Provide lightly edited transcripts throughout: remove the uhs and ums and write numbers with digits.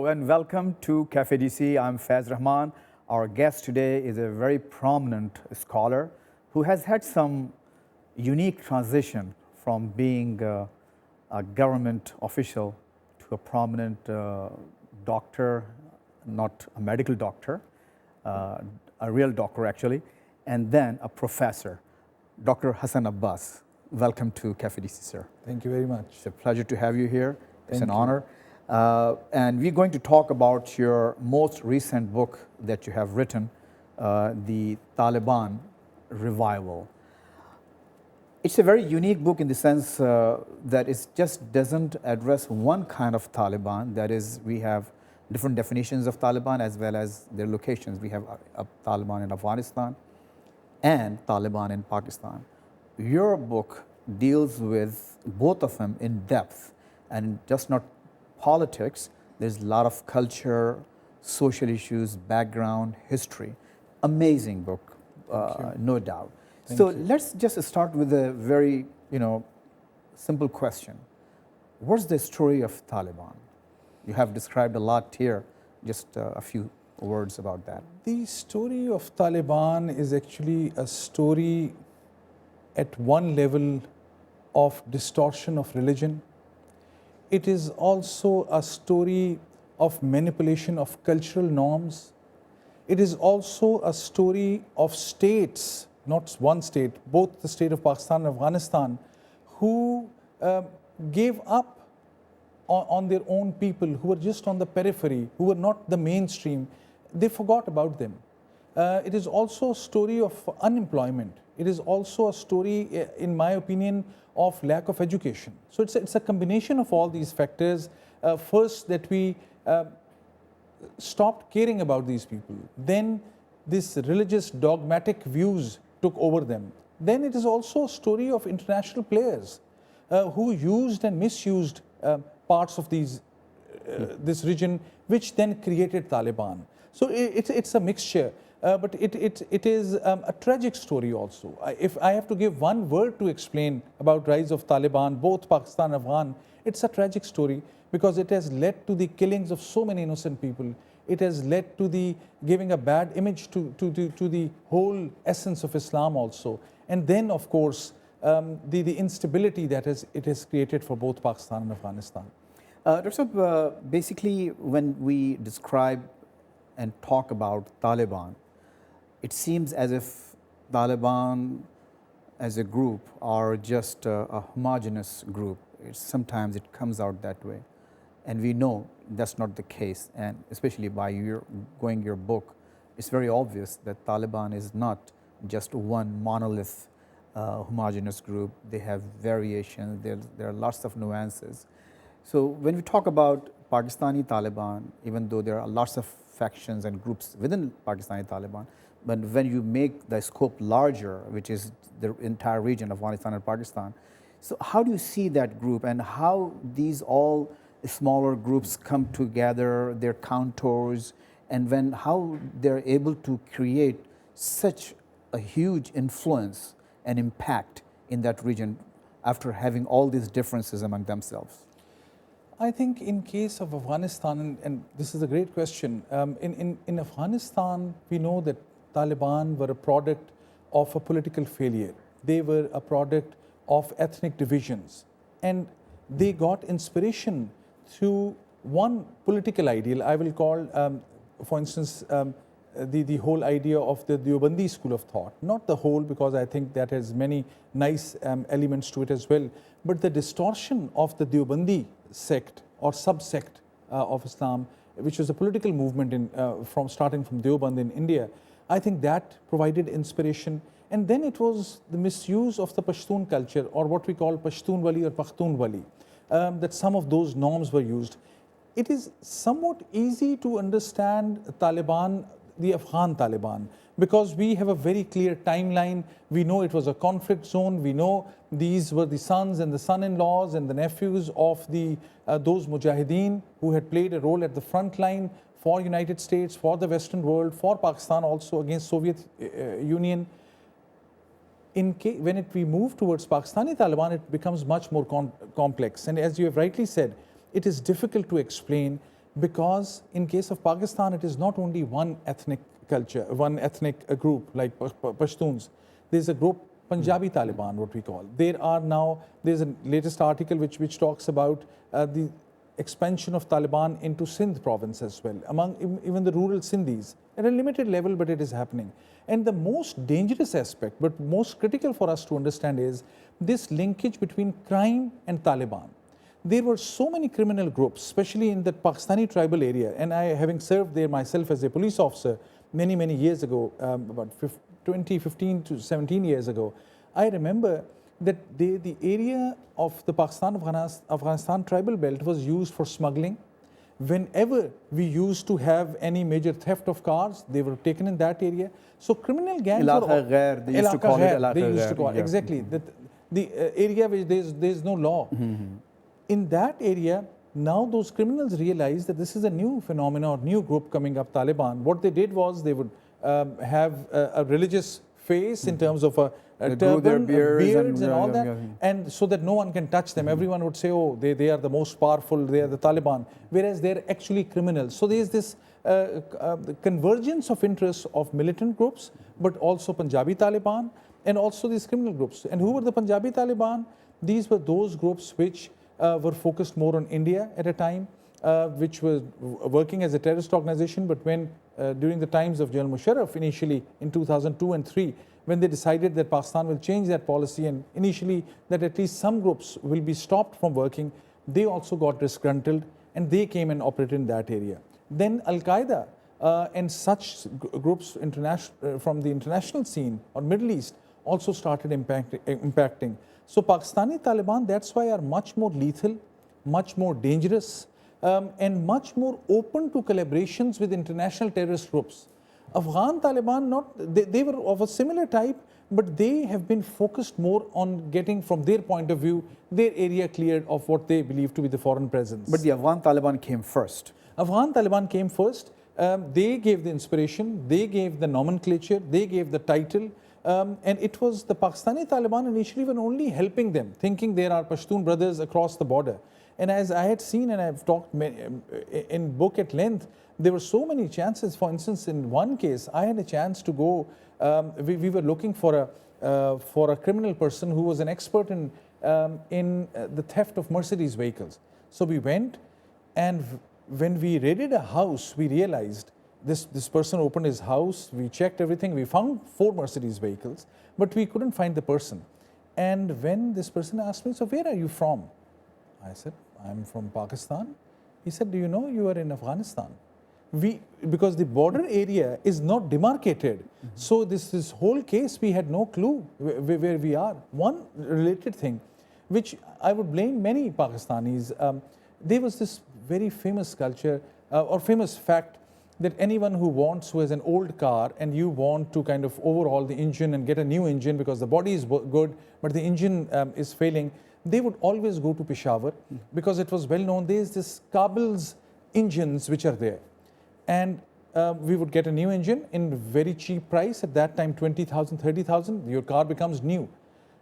and welcome to Cafe DC. I'm Faiz Rahman. Our guest today is a very prominent scholar who has had some unique transition from being a government official to a prominent doctor, not a medical doctor, a real doctor actually, and then a professor, Dr. Hassan Abbas. Welcome to Cafe DC, sir. Thank you very much. It's a pleasure to have you here. It's an Thank you. honor. And we're going to talk about your most recent book that you have written, The Taliban Revival. It's a very unique book in the sense that it just doesn't address one kind of Taliban. That is, we have different definitions of Taliban as well as their locations. We have a Taliban in Afghanistan and Taliban in Pakistan. Your book deals with both of them in depth, and just not politics. There's a lot of culture, social issues, background, history. Amazing book, no doubt. So let's just start with a very, simple question. What's the story of Taliban? You have described a lot here. Just a few words about that. The story of Taliban is actually a story at one level of distortion of religion. It is also a story of manipulation of cultural norms. It is also a story of states, not one state, both the state of Pakistan and Afghanistan, who gave up on their own people, who were just on the periphery, who were not the mainstream. They forgot about them. It is also a story of unemployment. It is also a story, in my opinion, of lack of education. So it's a combination of all these factors. First, that we stopped caring about these people. Then this religious dogmatic views took over them. Then it is also a story of international players who used and misused parts of this region, which then created Taliban. So it's a mixture. But it is a tragic story also. If I have to give one word to explain about rise of Taliban, both Pakistan and Afghan, it's a tragic story because it has led to the killings of so many innocent people. It has led to the giving a bad image to the whole essence of Islam also. And then, of course, the instability that it has created for both Pakistan and Afghanistan. Dr. Saab, basically, when we describe and talk about Taliban, it seems as if Taliban as a group are just a homogeneous group. Sometimes it comes out that way. And we know that's not the case. And especially by your book, it's very obvious that Taliban is not just one monolith homogeneous group. They have variations. There are lots of nuances. So when we talk about Pakistani Taliban, even though there are lots of factions and groups within Pakistani Taliban, but when you make the scope larger, which is the entire region of Afghanistan and Pakistan, so how do you see that group and how these all smaller groups come together, their contours, and how they're able to create such a huge influence and impact in that region after having all these differences among themselves? I think in case of Afghanistan, and this is a great question, in Afghanistan, we know that Taliban were a product of a political failure. They were a product of ethnic divisions. And they got inspiration through one political ideal. I will call, for instance, the whole idea of the Deobandi school of thought. Not the whole, because I think that has many nice elements to it as well. But the distortion of the Deobandi sect or subsect of Islam, which was a political movement starting from Deoband in India, I think that provided inspiration. And then it was the misuse of the Pashtun culture, or what we call Pashtunwali or Pakhtunwali, that some of those norms were used. It is somewhat easy to understand Taliban, the Afghan Taliban, because we have a very clear timeline. We know it was a conflict zone. We know these were the sons and the son-in-laws and the nephews of those mujahideen who had played a role at the front line for United States, for the Western world, for Pakistan also against Soviet Union. When we move towards Pakistani Taliban, it becomes much more complex. And as you have rightly said, it is difficult to explain because in case of Pakistan, it is not only one ethnic culture, one ethnic group like Pashtuns. There's a group, Punjabi Taliban, what we call. There's a latest article which talks about the expansion of Taliban into Sindh province as well, among even the rural Sindhis, at a limited level, but it is happening. And the most dangerous aspect, but most critical for us to understand, is this linkage between crime and Taliban. There were so many criminal groups, especially in the Pakistani tribal area, and I, having served there myself as a police officer many years ago, about 15 to 17 years ago, I remember that the area of the Pakistan-Afghanistan tribal belt was used for smuggling. Whenever we used to have any major theft of cars, they were taken in that area. So criminal gangs Ilakha Ghair, they used to call it Ilakha Ghair. Yeah. Exactly. The area where there's no law. In that area, now those criminals realize that this is a new phenomenon or new group coming up, Taliban. What they did was they would have a religious face in terms of a turban, beards and all that, and so that no one can touch them. Everyone would say, oh, they are the most powerful, they are the Taliban, whereas they're actually criminals. So there's this convergence of interests of militant groups, but also Punjabi Taliban and also these criminal groups. And who were the Punjabi Taliban? These were those groups which were focused more on India at a time, which was working as a terrorist organization, but when during the times of General Musharraf initially in 2002 and 3, when they decided that Pakistan will change that policy and initially that at least some groups will be stopped from working, they also got disgruntled and they came and operated in that area. Then Al-Qaeda and such groups from the international scene or Middle East also started impacting. So Pakistani Taliban, that's why, are much more lethal, much more dangerous, and much more open to collaborations with international terrorist groups. Afghan Taliban, they were of a similar type, but they have been focused more on getting, from their point of view, their area cleared of what they believe to be the foreign presence. But the Afghan Taliban came first. Afghan Taliban came first. They gave the inspiration, they gave the nomenclature, they gave the title, and it was the Pakistani Taliban initially were only helping them, thinking there are Pashtun brothers across the border. And as I had seen and I've talked in book at length, there were so many chances. For instance, in one case, I had a chance to go, we were looking for a criminal person who was an expert in the theft of Mercedes vehicles. So we went, and when we raided a house, we realized this person opened his house, we checked everything, we found 4 Mercedes vehicles, but we couldn't find the person. And when this person asked me, so where are you from? I said, I'm from Pakistan. He said, do you know you are in Afghanistan? Because the border area is not demarcated. So this whole case, we had no clue where we are. One related thing, which I would blame many Pakistanis, there was this very famous culture or famous fact that anyone who has an old car and you want to kind of overhaul the engine and get a new engine because the body is good, but the engine is failing, they would always go to Peshawar because it was well known. There's this Kabul's engines which are there. And we would get a new engine in very cheap price, at that time 20,000, 30,000, your car becomes new.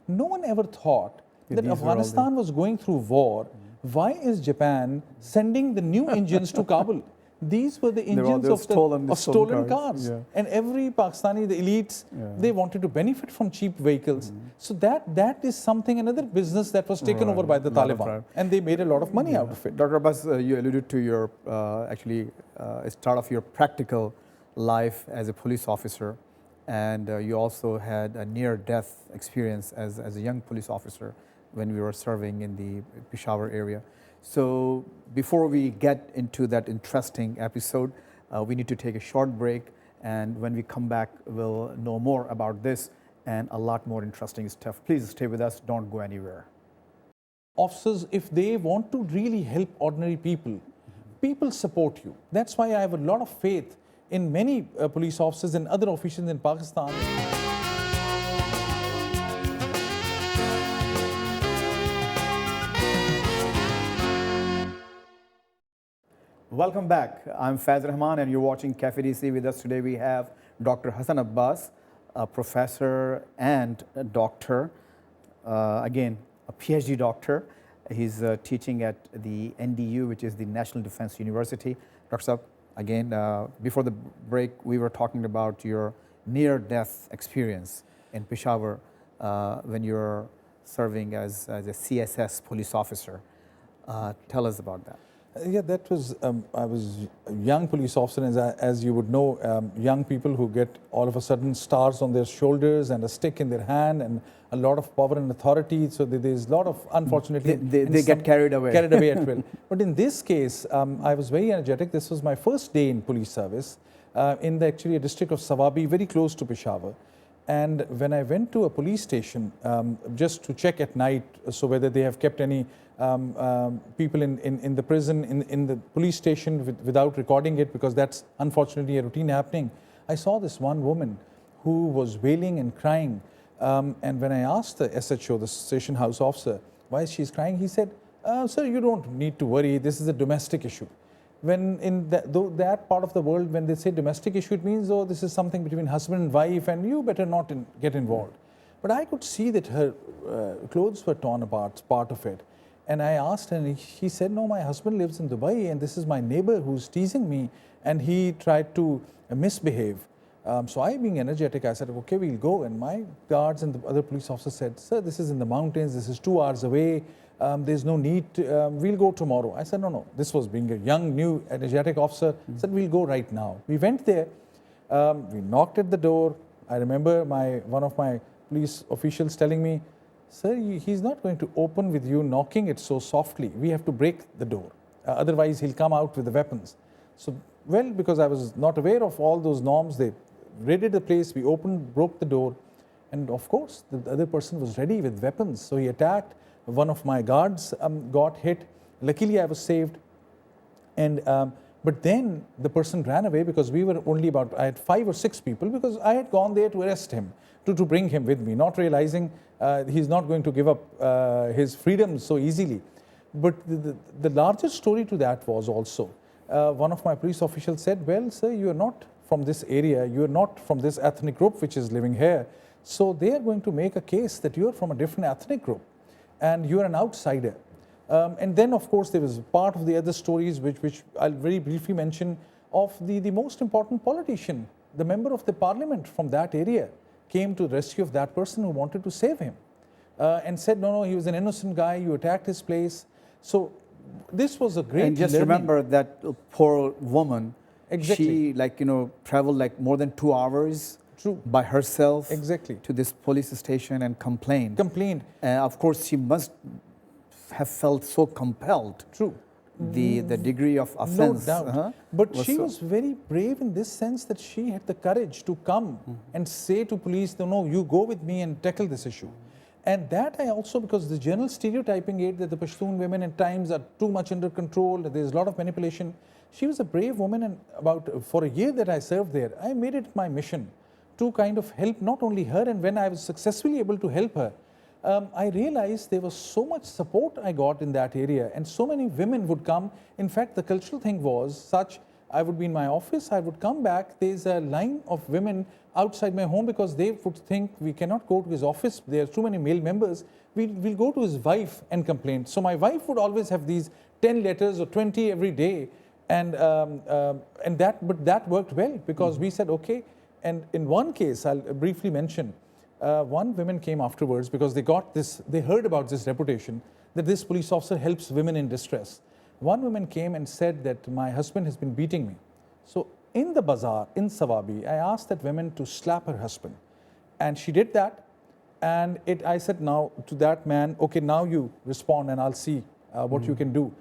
No one ever thought that Afghanistan was going through war. Why is Japan sending the new engines to Kabul? These were the engines of stolen cars. Yeah. And every Pakistani, the elites, they wanted to benefit from cheap vehicles. So that is something, another business that was taken over by the Taliban. And they made a lot of money out of it. Dr. Abbas, you alluded to your, start of your practical life as a police officer. And you also had a near-death experience as a young police officer when we were serving in the Peshawar area. So before we get into that interesting episode, we need to take a short break, and when we come back, we'll know more about this and a lot more interesting stuff. Please stay with us, don't go anywhere. Officers, if they want to really help ordinary people, people support you. That's why I have a lot of faith in many police officers and other officials in Pakistan. Welcome back. I'm Faiz Rahman and you're watching Cafe DC. With us today we have Dr. Hassan Abbas, a professor and a doctor, again, a PhD doctor. He's teaching at the NDU, which is the National Defense University. Dr. Saab, again, before the break, we were talking about your near-death experience in Peshawar when you were serving as a CSS police officer. Tell us about that. Yeah, that was, I was a young police officer, as you would know, young people who get all of a sudden stars on their shoulders and a stick in their hand and a lot of power and authority. So there's a lot of, unfortunately, they get carried away. Carried away at will. But in this case, I was very energetic. This was my first day in police service in actually a district of Sawabi, very close to Peshawar. And when I went to a police station just to check at night, so whether they have kept any people in the prison, in the police station without recording it, because that's unfortunately a routine happening, I saw this one woman who was wailing and crying. And when I asked the SHO, the station house officer, why she's crying, he said, sir, you don't need to worry, this is a domestic issue. When in that part of the world, when they say domestic issue, it means, oh, this is something between husband and wife and you better not get involved. But I could see that her clothes were torn apart, part of it. And I asked her, and she said, no, my husband lives in Dubai and this is my neighbor who's teasing me and he tried to misbehave. So I, being energetic, I said, okay, we'll go. And my guards and the other police officers said, sir, this is in the mountains, this is 2 hours away. There's no need to, we'll go tomorrow. I said, no. This was being a young, new, energetic officer. I said, we'll go right now. We went there. We knocked at the door. I remember one of my police officials telling me, sir, he's not going to open with you knocking it so softly. We have to break the door. Otherwise, he'll come out with the weapons. So, well, because I was not aware of all those norms, they raided the place. We opened, broke the door. And of course, the other person was ready with weapons. So he attacked. One of my guards got hit. Luckily, I was saved. And but then the person ran away because we were only I had 5 or 6 people because I had gone there to arrest him, to bring him with me, not realizing he's not going to give up his freedom so easily. But the larger story to that was also, one of my police officials said, well, sir, you are not from this area, you are not from this ethnic group which is living here. So they are going to make a case that you are from a different ethnic group and you are an outsider. And then, of course, there was part of the other stories which I'll very briefly mention of the most important politician, the member of the parliament from that area, came to the rescue of that person who wanted to save him and said, no, he was an innocent guy, you attacked his place. So this was a great And just learning. remember that poor woman, Exactly. she traveled more than 2 hours True. by herself Exactly. to this police station and complained. Of course, she must have felt so compelled. True. The degree of offense. No doubt. But she so- was very brave in this sense that she had the courage to come and say to police, no, you go with me and tackle this issue. And that I also, because the general stereotyping it that the Pashtun women at times are too much under control, that there's a lot of manipulation. She was a brave woman, and for a year that I served there, I made it my mission to kind of help not only her, and when I was successfully able to help her, I realized there was so much support I got in that area, and so many women would come. In fact, the cultural thing was such, I would be in my office, I would come back, there's a line of women outside my home because they would think we cannot go to his office, there are too many male members, we'll go to his wife and complain. So my wife would always have these 10 letters or 20 every day, but that worked well because we said, okay. And in one case, I'll briefly mention, one woman came afterwards because they heard about this reputation that this police officer helps women in distress. One woman came and said that my husband has been beating me. So in the bazaar, in Sawabi, I asked that woman to slap her husband. And she did that. And I said now to that man, okay, now you respond and I'll see what you can do.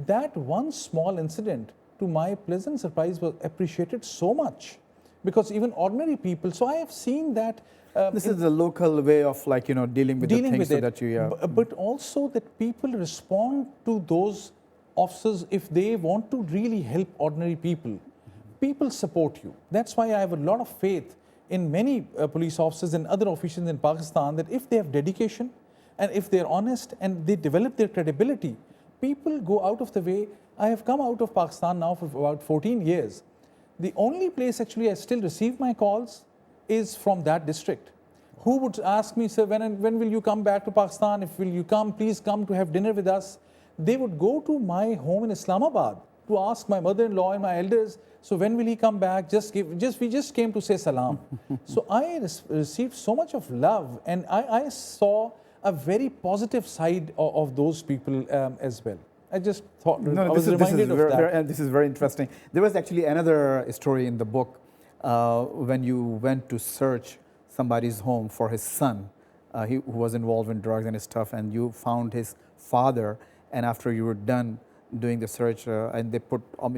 That one small incident, to my pleasant surprise, was appreciated so much. Because even ordinary people, so I have seen that. This is the local way of dealing with the things so that you. But also that people respond to those officers if they want to really help ordinary people. People support you. That's why I have a lot of faith in many police officers and other officials in Pakistan that if they have dedication and if they're honest and they develop their credibility, people go out of the way. I have come out of Pakistan now for about 14 years. The only place actually I still receive my calls is from that district. who would ask me, sir, when will you come back to Pakistan? If will you come, please come to have dinner with us. They would go to my home in Islamabad to ask my mother-in-law and my elders, so when will he come back? We just came to say salam. So I received so much of love, and I saw a very positive side of those people as well. I just thought, I was reminded of that. This is very interesting. There was actually another story in the book when you went to search somebody's home for his son who was involved in drugs and stuff, and you found his father, and after you were done doing the search, and they put, all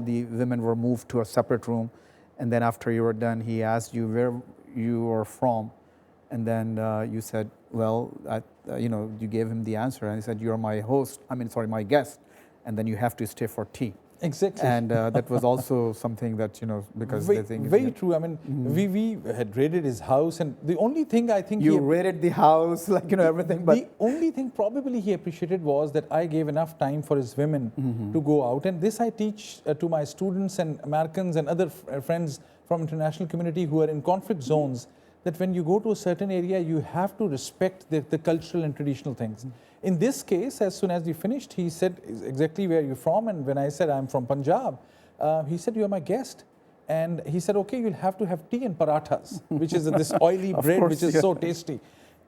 the women were moved to a separate room, and then after you were done, he asked you where you were from, and then you said, well, you gave him the answer, and he said, you're my host, my guest, and then you have to stay for tea. Exactly. And that was also something that, because they think... Very true. I mean, we had raided his house, and the only thing I think... You raided the house, everything, but... The only thing probably he appreciated was that I gave enough time for his women to go out. And this I teach to my students and Americans and other friends from international community who are in conflict zones, that when you go to a certain area, you have to respect the cultural and traditional things. In this case, as soon as we finished, he said exactly where you're from, and when I said I'm from Punjab, he said, you're my guest. And he said, okay, you'll have to have tea and parathas, which is this oily bread, which is so tasty.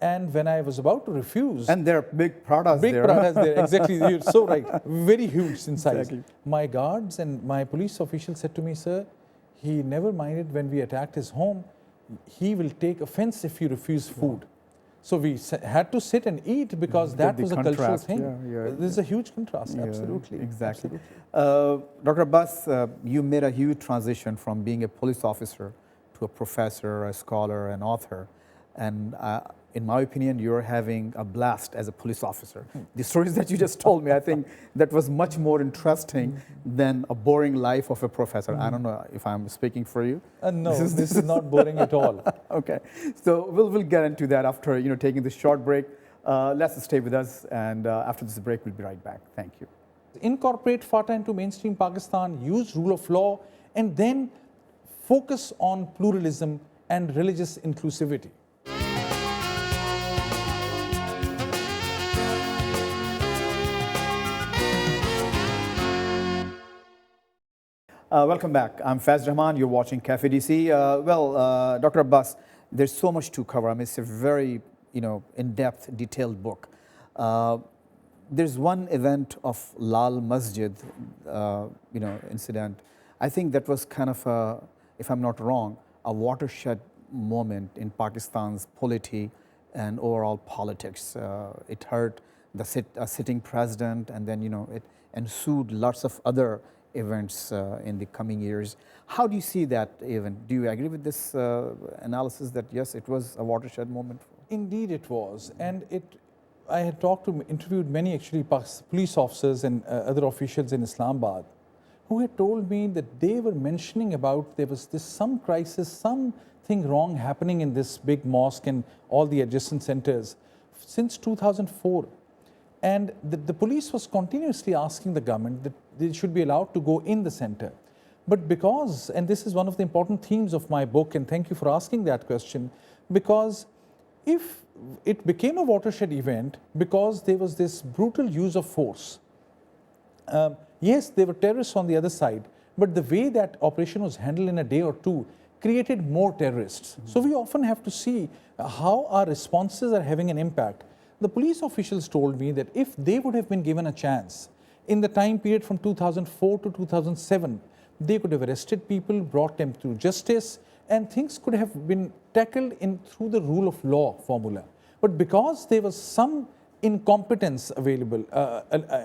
And when I was about to refuse... And there are big parathas there. Big parathas there, exactly, you're so right. Very huge in size. Exactly. My guards and my police official said to me, sir, he never minded when we attacked his home. He will take offense if you refuse food. So we had to sit and eat because that was a cultural thing. There's a huge contrast, absolutely. Exactly. Absolutely. Dr. Abbas, you made a huge transition from being a police officer to a professor, a scholar, an author. And in my opinion, you're having a blast as a police officer. The stories that you just told me, I think that was much more interesting than a boring life of a professor. I don't know if I'm speaking for you. No, this is not boring at all. Okay, so we'll get into that after taking this short break. Let's stay with us, and after this break, we'll be right back. Thank you. Incorporate FATA into mainstream Pakistan, use rule of law, and then focus on pluralism and religious inclusivity. Welcome back. I'm Faz Rahman. You're watching Cafe DC. Dr. Abbas, there's so much to cover. I mean, it's a very, in-depth, detailed book. There's one event of Lal Masjid, incident. I think that was kind of a, if I'm not wrong, a watershed moment in Pakistan's polity and overall politics. It hurt the sitting president, and then, it ensued lots of other events in the coming years. How do you see that event? Do you agree with this analysis that yes, it was a watershed moment? Indeed it was, and I had interviewed many actually police officers and other officials in Islamabad who had told me that they were mentioning about there was some crisis, something wrong happening in this big mosque and all the adjacent centers since 2004. And the police was continuously asking the government that they should be allowed to go in the center. But because, and this is one of the important themes of my book, and thank you for asking that question, because if it became a watershed event because there was this brutal use of force, yes, there were terrorists on the other side, but the way that operation was handled in a day or two created more terrorists. So we often have to see how our responses are having an impact. The police officials told me that if they would have been given a chance in the time period from 2004 to 2007, they could have arrested people, brought them to justice, and things could have been tackled through the rule of law formula. But because there was some incompetence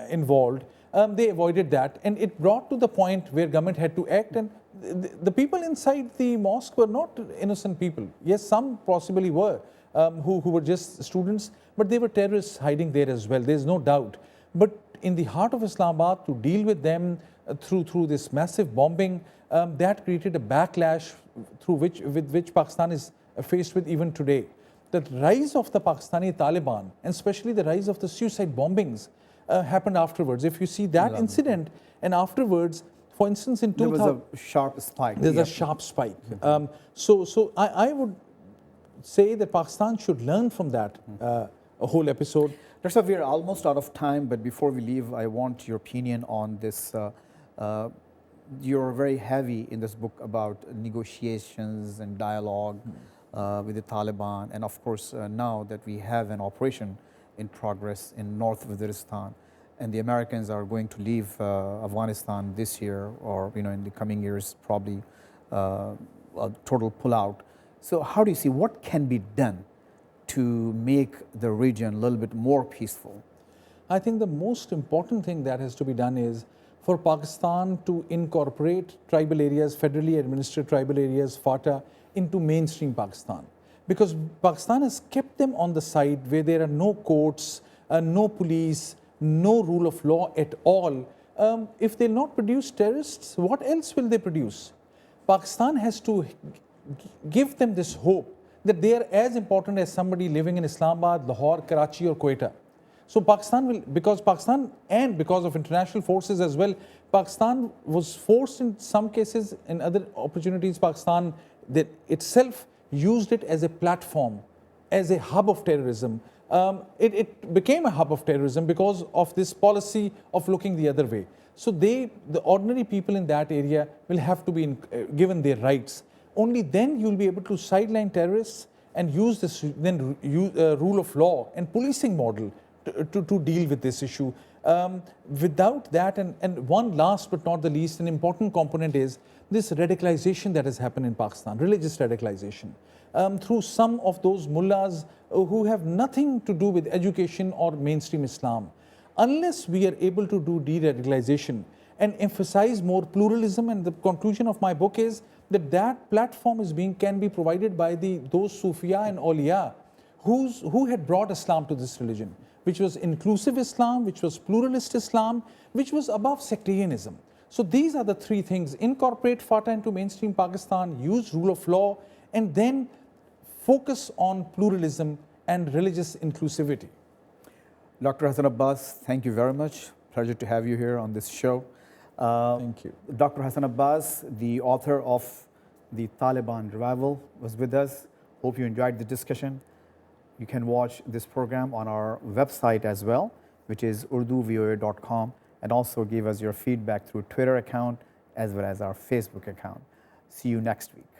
involved, they avoided that, and it brought to the point where government had to act, and the people inside the mosque were not innocent people. Yes, some possibly were, who were just students, but they were terrorists hiding there as well, there's no doubt. But in the heart of Islamabad, to deal with them through this massive bombing, that created a backlash with which Pakistan is faced with even today. The rise of the Pakistani Taliban, and especially the rise of the suicide bombings, happened afterwards. If you see that incident, and afterwards, for instance, in 2000... There was a sharp spike. There's a sharp spike. So I would say that Pakistan should learn from that whole episode. Dr. Saab, we are almost out of time, but before we leave, I want your opinion on this. You're very heavy in this book about negotiations and dialogue with the Taliban, and of course, now that we have an operation in progress in North Waziristan, and the Americans are going to leave Afghanistan this year, or in the coming years, probably a total pullout. So, how do you see what can be done to make the region a little bit more peaceful? I think the most important thing that has to be done is for Pakistan to incorporate tribal areas, federally administered tribal areas, FATA, into mainstream Pakistan. Because Pakistan has kept them on the side where there are no courts, no police, no rule of law at all. If they'll not produce terrorists, what else will they produce? Pakistan has to give them this hope that they are as important as somebody living in Islamabad, Lahore, Karachi or Quetta. So Pakistan will, because Pakistan and because of international forces as well, Pakistan was forced in some cases, in other opportunities, Pakistan that itself used it as a platform, as a hub of terrorism. It became a hub of terrorism because of this policy of looking the other way. So the ordinary people in that area will have to be given their rights. Only then you will be able to sideline terrorists and use this rule of law and policing model to deal with this issue. Without that, and one last but not the least, an important component is this radicalization that has happened in Pakistan, religious radicalization, through some of those mullahs who have nothing to do with education or mainstream Islam. Unless we are able to do de-radicalization and emphasize more pluralism, and the conclusion of my book is that that platform can be provided by those Sufiya and Awliya who had brought Islam to this religion, which was inclusive Islam, which was pluralist Islam, which was above sectarianism. So these are the three things: incorporate FATA into mainstream Pakistan, use rule of law, and then focus on pluralism and religious inclusivity. Dr. Hassan Abbas, thank you very much. Pleasure to have you here on this show. Thank you. Dr. Hassan Abbas, the author of The Taliban Revival, was with us. Hope you enjoyed the discussion. You can watch this program on our website as well, which is urduvoa.com, and also give us your feedback through Twitter account as well as our Facebook account. See you next week.